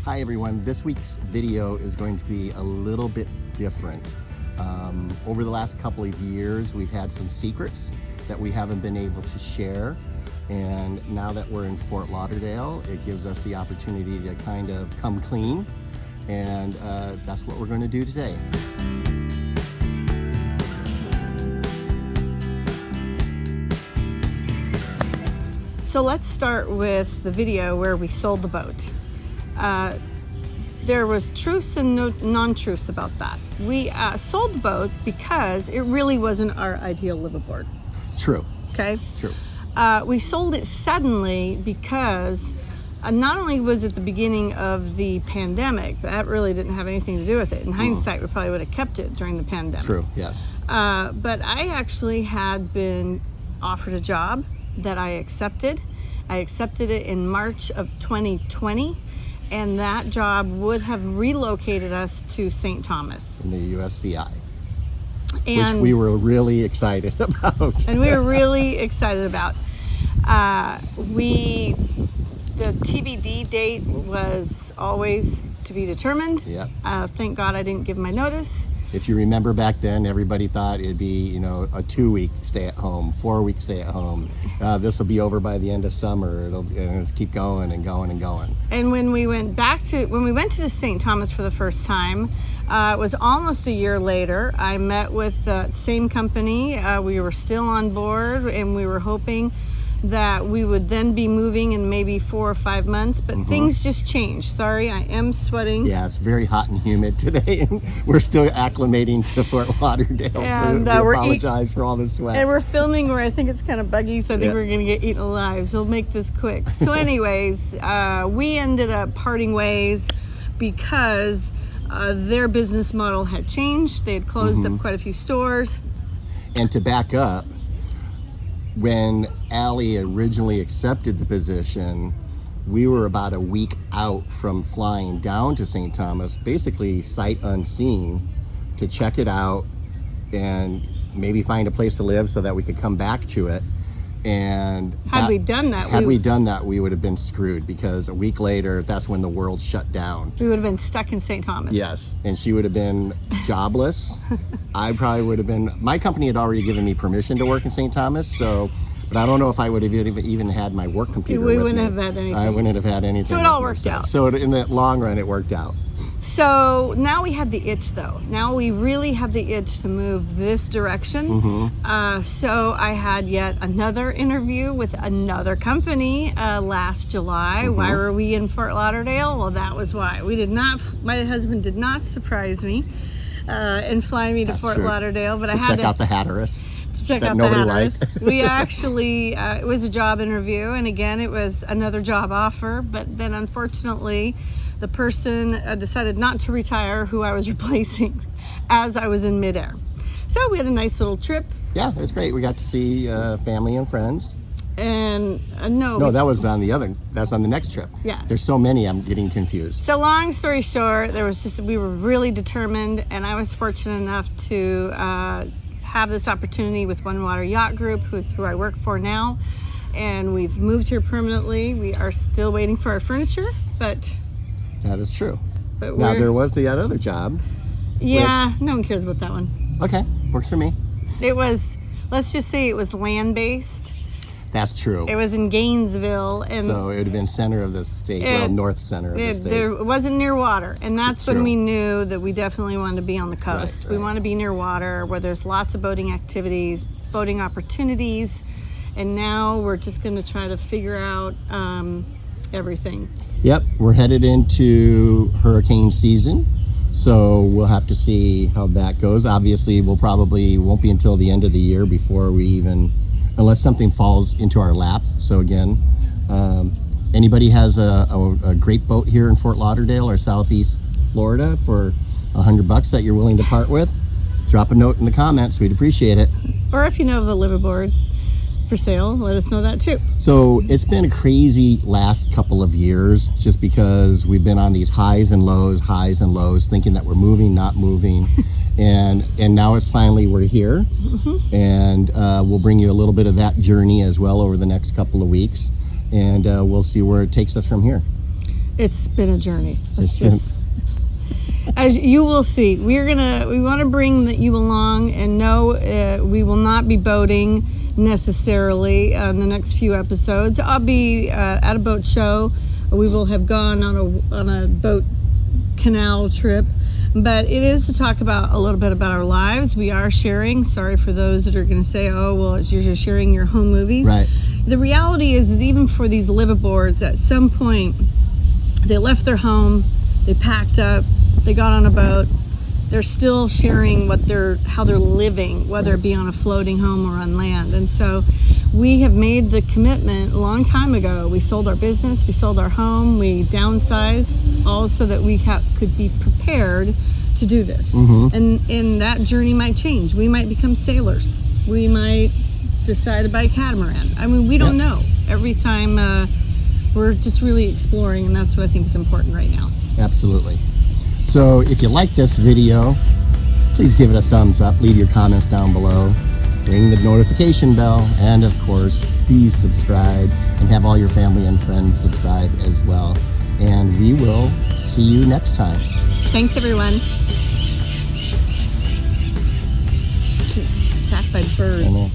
Hi everyone, this week's video is going to be a little bit different. Over the last couple of years, we've had some secrets that we haven't been able to share. And now that we're in Fort Lauderdale, it gives us the opportunity to kind of come clean. And that's what we're going to do today. So let's start with the video where we sold the boat. There was truths and non-truths about that. We sold the boat because it really wasn't our ideal liveaboard. True. Okay? True. We sold it suddenly because not only was it the beginning of the pandemic, that really didn't have anything to do with it. In hindsight, we probably would have kept it during the pandemic. True, yes. But I actually had been offered a job that I accepted. I accepted it in March of 2020, and that job would have relocated us to St. Thomas. In the USVI. And, which we were really excited about. And we were really excited about. The TBD date was always to be determined. Yeah. Thank God I didn't give my notice. If you remember back then, everybody thought it'd be, a 2-week stay at home, 4-week stay at home. This will be over by the end of summer. It'll just keep going and going and going. And when we went to St. Thomas for the first time, it was almost a year later. I met with the same company. We were still on board, and we were hoping that we would then be moving in maybe 4 or 5 months, but things just changed. Sorry, I am sweating. Yeah, it's very hot and humid today, and we're still acclimating to Fort Lauderdale, and, so we apologize for all the sweat. And we're filming where I think it's kind of buggy, so I think we're going to get eaten alive, so we'll make this quick. So anyways, we ended up parting ways because their business model had changed. They had closed up quite a few stores. And to back up, when Allie originally accepted the position, we were about a week out from flying down to St. Thomas, basically sight unseen, to check it out and maybe find a place to live so that we could come back to it. And had we done that, we would have been screwed, because a week later, that's when the world shut down. We would have been stuck in St. Thomas. Yes, and she would have been jobless. I probably would have been. My company had already given me permission to work in St. Thomas, but I don't know if I would have even had my work computer with me. We wouldn't have had anything. I wouldn't have had anything. So it all worked out. So in the long run, it worked out. So now we had the itch, though. Now we really have the itch to move this direction. So I had yet another interview with another company last July. Why were we in Fort Lauderdale? Well, that was why. My husband did not surprise me and fly me to Fort Lauderdale, but I had to check out the Hatteras. To check out the Hatteras. We actually, it was a job interview, and again, it was another job offer, but then unfortunately, the person decided not to retire who I was replacing as I was in midair. So we had a nice little trip. Yeah, it was great. We got to see family and friends. And that's on the next trip. Yeah. There's so many, I'm getting confused. So long story short, we were really determined, and I was fortunate enough to have this opportunity with One Water Yacht Group, who I work for now. And we've moved here permanently. We are still waiting for our furniture, but... That is true. But now, there was that other job. Yeah, no one cares about that one. Okay, works for me. It was, let's just say it was land-based. That's true. It was in Gainesville. And so it would have been center of the state, north center of the state. It wasn't near water. And that's when we knew that we definitely wanted to be on the coast. We want to be near water where there's lots of boating activities, boating opportunities. And now we're just going to try to figure out everything. Yep, we're headed into hurricane season, so we'll have to see how that goes. Obviously, won't be until the end of the year before unless something falls into our lap. So again, anybody has a great boat here in Fort Lauderdale or Southeast Florida for $100 that you're willing to part with, drop a note in the comments. We'd appreciate it. Or if you know of a liveaboard for sale, let us know that too. So it's been a crazy last couple of years, just because we've been on these highs and lows, thinking that we're moving, not moving. and now it's finally, we're here. And we'll bring you a little bit of that journey as well over the next couple of weeks. And we'll see where it takes us from here. It's been a journey. It's As you will see, we want to bring you along, and no, we will not be boating necessarily in the next few episodes. I'll be at a boat show. We will have gone on a boat canal trip, but it is to talk about a little bit about our lives. We are sharing. Sorry for those that are going to say, "Oh, well, you're just sharing your home movies." Right. The reality is even for these liveaboards, at some point, they left their home, they packed up, they got on a boat. They're still sharing how they're living, whether it be on a floating home or on land. And so we have made the commitment a long time ago. We sold our business, we sold our home, we downsized, all so that we could be prepared to do this. And that journey might change. We might become sailors. We might decide to buy a catamaran. I mean, we don't know. Every time we're just really exploring, and that's what I think is important right now. Absolutely. So if you like this video, please give it a thumbs up, leave your comments down below, ring the notification bell, and of course, please subscribe and have all your family and friends subscribe as well. And we will see you next time. Thanks, everyone. Attacked by birds.